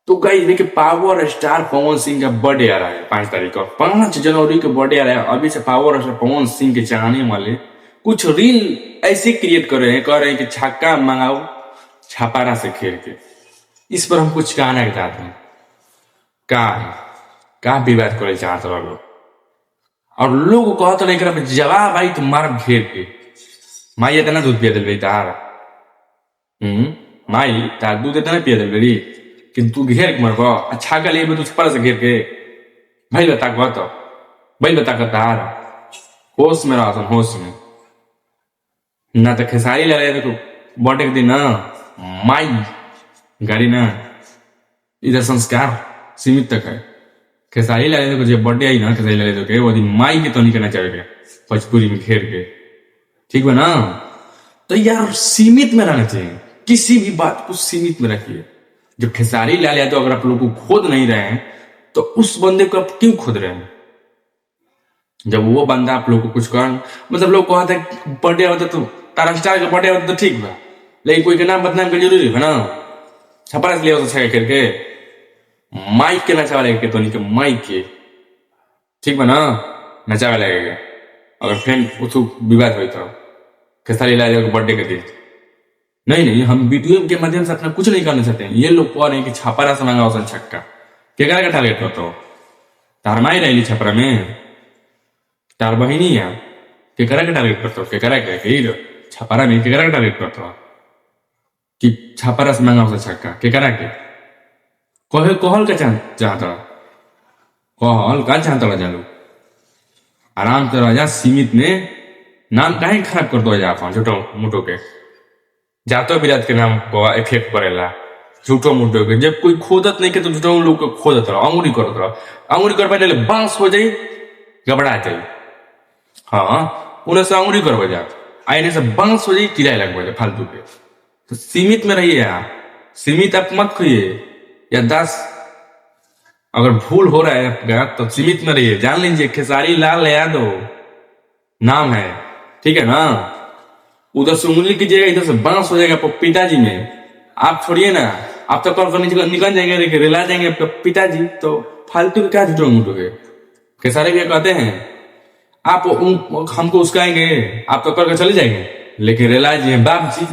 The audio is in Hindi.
तो गाइस देखिए, पावर स्टार पवन सिंह का बर्थडे आ रहा है 5 तारीख को। 5 जनवरी को बर्थडे आ रहा है। अभी से पावर स्टार पवन सिंह के चाहने वाले कुछ रील ऐसे क्रिएट कर रहे हैं, कह रहे हैं कि छक्का मंगाओ छपारा से खेल के। इस पर हम कुछ कहना चाहते हैं। का विवाद करे चाहते हो लोग, और लोग कहते रहे एकरा पे जवाब आई तो मार घेर के। माई इतना दूध पिया दिल तार माई तार दूध इतना पिया दिल बेरी कि तू घेर के मरबो। अच्छा का लिए तू छपारा से घेर के भाई बता तो भाई बता कर तार होश में रहा, होश में ना। तो खेसारी ले रहे तो बर्थडे के दिन ना माई गाड़ी ना, इधर संस्कार सीमित तक है। खेसारी ले रहे जब बर्थडे आई ना, खेसारी ले रहे के वो दिन माई के तो नहीं करना चाहिए भोजपुरी में घेर के, ठीक है ना। तो यार सीमित में रहना चाहिए, किसी भी बात को सीमित में रखिए। जब खेसारी लाल यादव अगर आप लोग को खोद नहीं रहे हैं तो उस बंदे को आप क्यों खोद रहे हैं? जब वो बंदा आप लोग को कुछ कर, मतलब लोग कहते हैं बर्थडे होता तो तारा स्टार का बर्थडे होता तो ठीक बा, लेकिन कोई के नाम बदनाम कर जरूरी है ना। छपरा से ले होता करके माइक के नचा वाले के तो नहीं के माइक के, ठीक बा ना, नचा वाले लगेगा। अगर फ्रेंड उसको विवाद हो तो खेसारी लाल यादव बर्थडे के दिन नहीं, हम वीडियो के माध्यम से अपना कुछ नहीं करना चाहते हैं। ये लोग कह रहे हैं कि छपरा से मंगा उसन छक्का केकरा का टारगेट करते हो? तार माई रही छपरा में तार बहिनी है, केकरा का टारगेट करते हो? केकरा के छपरा में केकरा का टारगेट करते हो कि छपरा से मंगा उसन छक्का केकरा के? कहल का चाहता कहल का चाहता जानू आराम से राजा सीमित में नाम काहे खराब कर दो अपन झूठो मुठो के। जातो विराट के नाम को इफेक्ट पड़ेला झूठो मुठो के। जब कोई खोदत नहीं के तो झूठो लोग को खोदत रहो, अंगुरी करत रहो, अंगुरी कर पाए बांस हो जाई, घबरा जाई। हाँ उन्हें से अंगुरी कर बजा आईने से बांस हो जाई, किराए लग बजे फालतू के। तो सीमित में रहिए आप, सीमित आप मत खोइए। या 10 अगर भूल हो रहा है आपका तो सीमित में रहिए। जान लीजिए खेसारी लाल यादव नाम है, ठीक है ना। उधर से उंगली कीजिएगा, इधर से बांस हो जाएगा पिताजी में। आप छोड़िए ना, आप तो कल निकल जाएंगे, देखिए रिला जाएंगे आपका पिताजी। तो फालतू के क्या झूठो मुठो के खेसारी भैया कहते हैं आप हमको उसकाएंगे, आप तो करके चले जाएंगे, लेकिन रिला जी हैं बाप जी।